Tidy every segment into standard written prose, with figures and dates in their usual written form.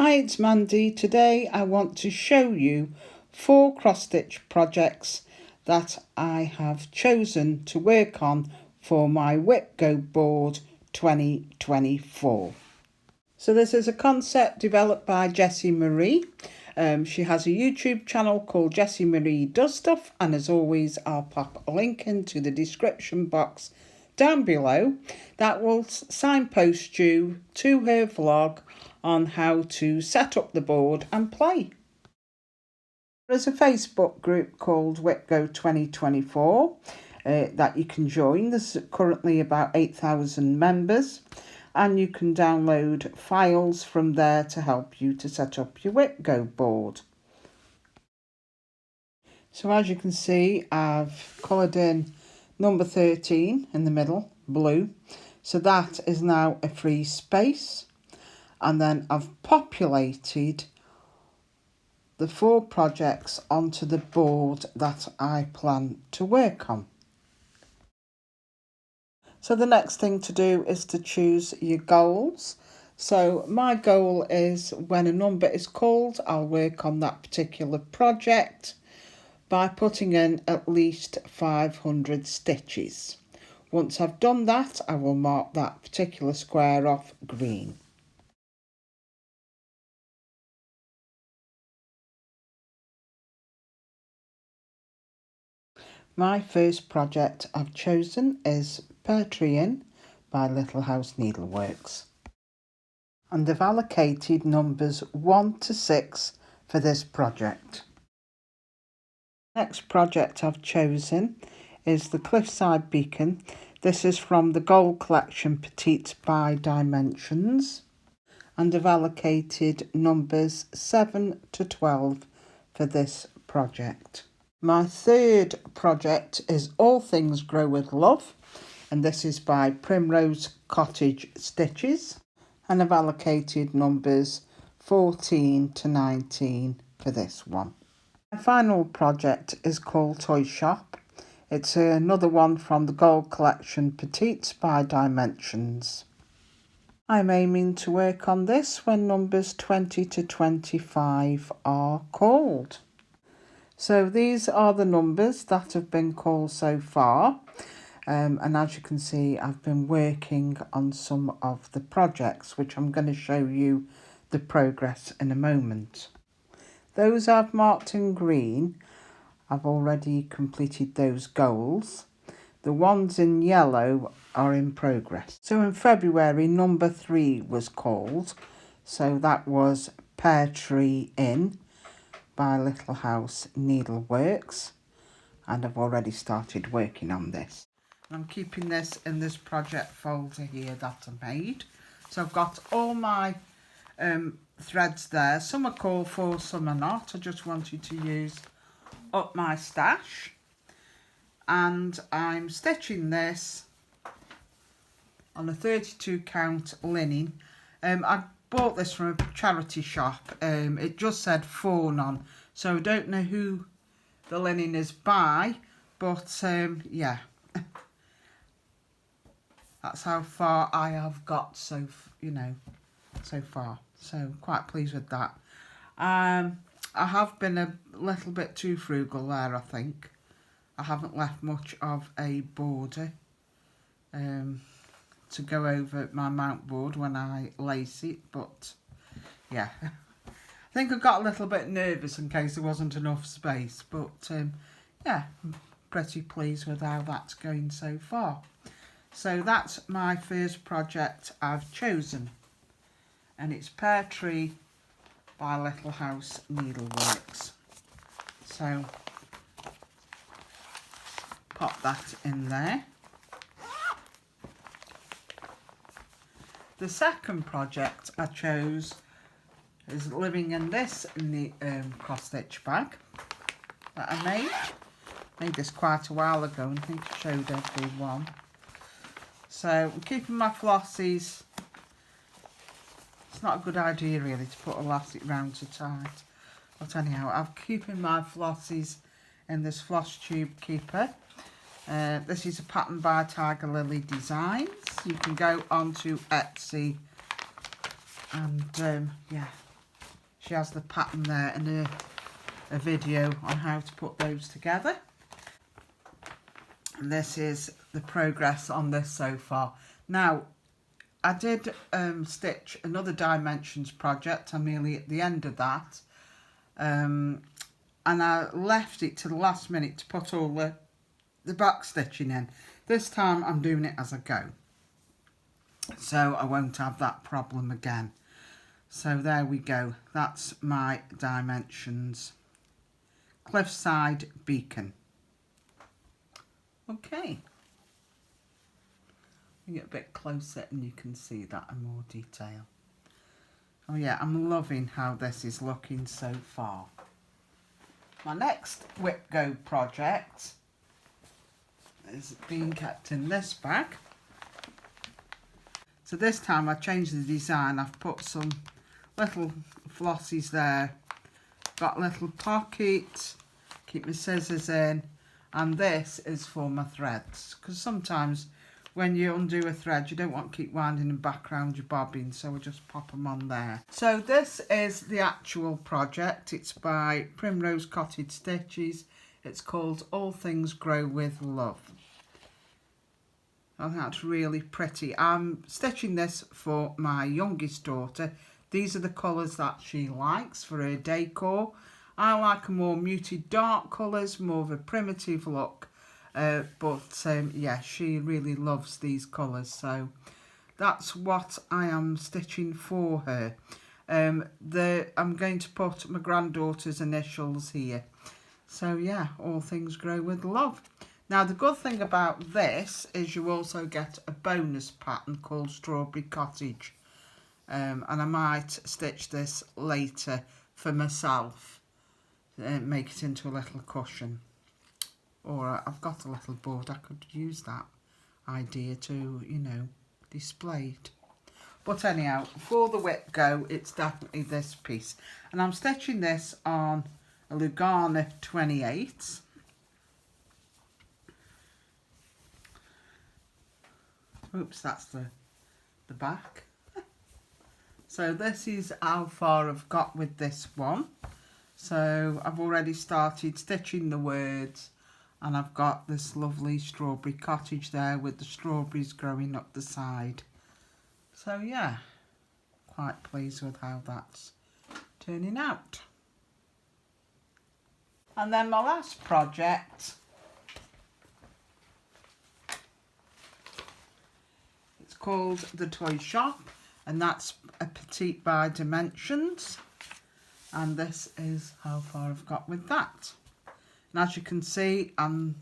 Hi, it's Mandy. Today I want to show you 4 cross-stitch projects that I have chosen to work on for my WIPGO board 2024. So this is a concept developed by Jessie Marie. She has a YouTube channel called Jessie Marie Does Stuff, and as always I'll pop a link into the description box down below that will signpost you to her vlog on how to set up the board and play. There's a Facebook group called WIPGO 2024 that you can join. There's currently about 8,000 members, and you can download files from there to help you to set up your WIPGO board. So as you can see, I've coloured in number 13 in the middle, blue. So that is now a free space. And then I've populated the 4 projects onto the board that I plan to work on. So the next thing to do is to choose your goals. So my goal is when a number is called, I'll work on that particular project by putting in at least 500 stitches. Once I've done that, I will mark that particular square off green. My first project I've chosen is Pear Tree Inn by Little House Needleworks, and I've allocated numbers 1 to 6 for this project. Next project I've chosen is the Cliffside Beacon. This is from the Gold Collection Petites by Dimensions, and I've allocated numbers 7 to 12 for this project. My third project is All Things Grow With Love, and this is by Primrose Cottage Stitches, and I've allocated numbers 14 to 19 for this one. My final project is called Toy Shop. It's another one from the Gold Collection Petites by Dimensions. I'm aiming to work on this when numbers 20 to 25 are called. So these are the numbers that have been called so far, and as you can see I've been working on some of the projects which I'm going to show you the progress in a moment. Those I've marked in green, I've already completed those goals. The ones in yellow are in progress. So in February number 3 was called, so that was Pear Tree Inn by Little House Needleworks, and I've already started working on this. I'm keeping this in this project folder here that I made. So I've got all my threads there. Some are called for, some are not. I just wanted to use up my stash, and I'm stitching this on a 32 count linen. I bought this from a charity shop. It just said fawn on, so I don't know who the linen is by, but yeah, that's how far I have got so far. So quite pleased with that. I have been a little bit too frugal there, I think. I haven't left much of a border to go over my mount board when I lace it, but yeah, I think I got a little bit nervous in case there wasn't enough space, but yeah, I'm pretty pleased with how that's going so far. So that's my first project I've chosen, and it's Pear Tree by Little House Needleworks. So pop that in there. The second project I chose is living in this cross stitch bag that I made this quite a while ago, and I think I showed everyone. So I'm keeping my flossies. It's not a good idea really to put elastic round too tight, but anyhow, I'm keeping my flossies in this floss tube keeper. This is a pattern by Tiger Lily Designs. You can go onto Etsy and yeah, She has the pattern there and a video on how to put those together. And this is the progress on this so far. Now, I did stitch another dimensions project. I'm nearly at the end of that. And I left it to the last minute to put all the back stitching in. This time I'm doing it as I go, so I won't have that problem again. So there we go, that's my dimensions cliffside beacon. Okay, bring it a bit closer and you can see that in more detail. Oh yeah, I'm loving how this is looking so far. My next WIPGO project is being kept in this bag. So this time I changed the design. I've put some little flossies there, got a little pocket, keep my scissors in, and this is for my threads, because sometimes when you undo a thread you don't want to keep winding them back around your bobbin, so I just pop them on there. So this is the actual project. It's by Primrose Cottage Stitches. It's called All Things Grow With Love. And that's really pretty. I'm stitching this for my youngest daughter. These are the colours that she likes for her decor. I like a more muted dark colours, more of a primitive look. Yeah, she really loves these colours, so that's what I am stitching for her. I'm going to put my granddaughter's initials here. So yeah, All Things Grow With Love. Now the good thing about this is you also get a bonus pattern called Strawberry Cottage, and I might stitch this later for myself and make it into a little cushion. Or I've got a little board, I could use that idea to, you know, display it. But anyhow, for the WIPGO, it's definitely this piece. And I'm stitching this on a Lugana 28. Oops, that's the back. So this is how far I've got with this one. So I've already started stitching the words, and I've got this lovely strawberry cottage there with the strawberries growing up the side. So yeah, quite pleased with how that's turning out. And then my last project, it's called The Toy Shop, and that's a petite by Dimensions. And this is how far I've got with that. And as you can see, I'm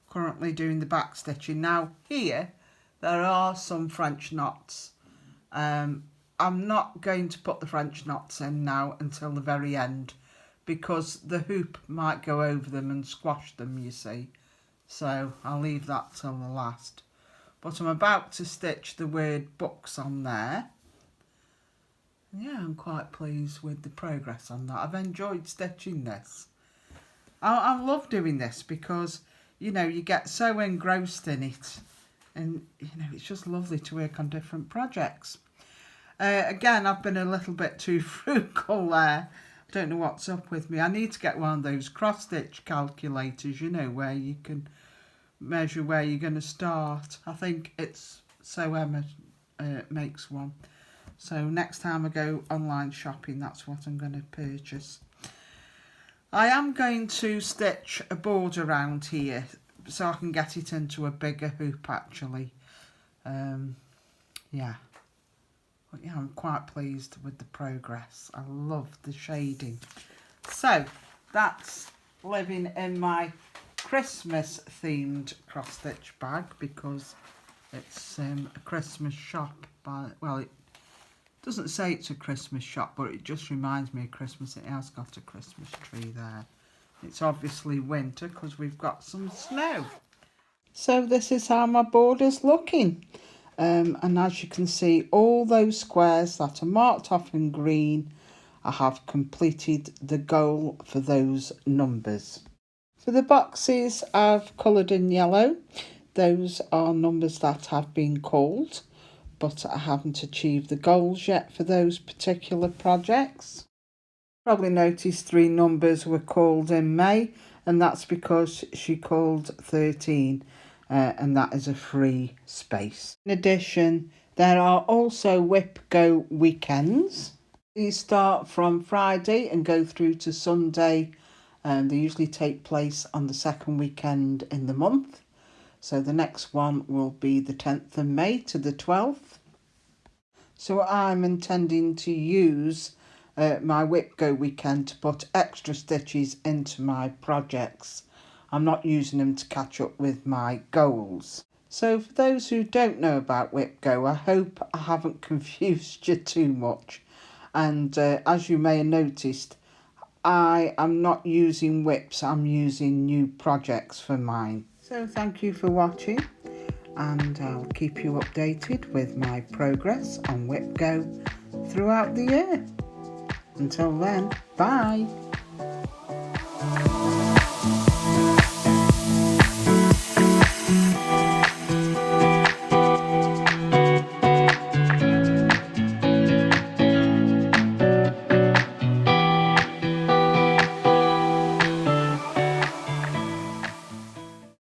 currently doing the back stitching. Now here, there are some French knots. I'm not going to put the French knots in now until the very end, because the hoop might go over them and squash them, you see. So I'll leave that till the last. But I'm about to stitch the word books on there. Yeah, I'm quite pleased with the progress on that. I've enjoyed stitching this. I love doing this because, you know, you get so engrossed in it, and, you know, it's just lovely to work on different projects. Again, I've been a little bit too frugal there. I don't know what's up with me. I need to get one of those cross-stitch calculators, you know, where you can measure where you're going to start. I think it's So Emma makes one. So next time I go online shopping, that's what I'm going to purchase. I am going to stitch a border around here so I can get it into a bigger hoop actually. Yeah. But yeah, I'm quite pleased with the progress. I love the shading. So that's living in my Christmas themed cross stitch bag, because it's a Christmas shop by, well, it doesn't say it's a Christmas shop, but it just reminds me of Christmas. It has got a Christmas tree there. It's obviously winter because we've got some snow. So this is how my border's looking. And as you can see, all those squares that are marked off in green, I have completed the goal for those numbers. For the boxes I've coloured in yellow. Those are numbers that have been called, but I haven't achieved the goals yet for those particular projects. Probably noticed 3 numbers were called in May, and that's because she called 13, and that is a free space. In addition, there are also WIPGO weekends. These start from Friday and go through to Sunday, and they usually take place on the second weekend in the month. So the next one will be the 10th of May to the 12th. So I'm intending to use my WIPGO weekend to put extra stitches into my projects. I'm not using them to catch up with my goals. So for those who don't know about WIPGO, I hope I haven't confused you too much. And as you may have noticed, I am not using WIPs, I'm using new projects for mine. So thank you for watching, and I'll keep you updated with my progress on WIPGO throughout the year. Until then, bye!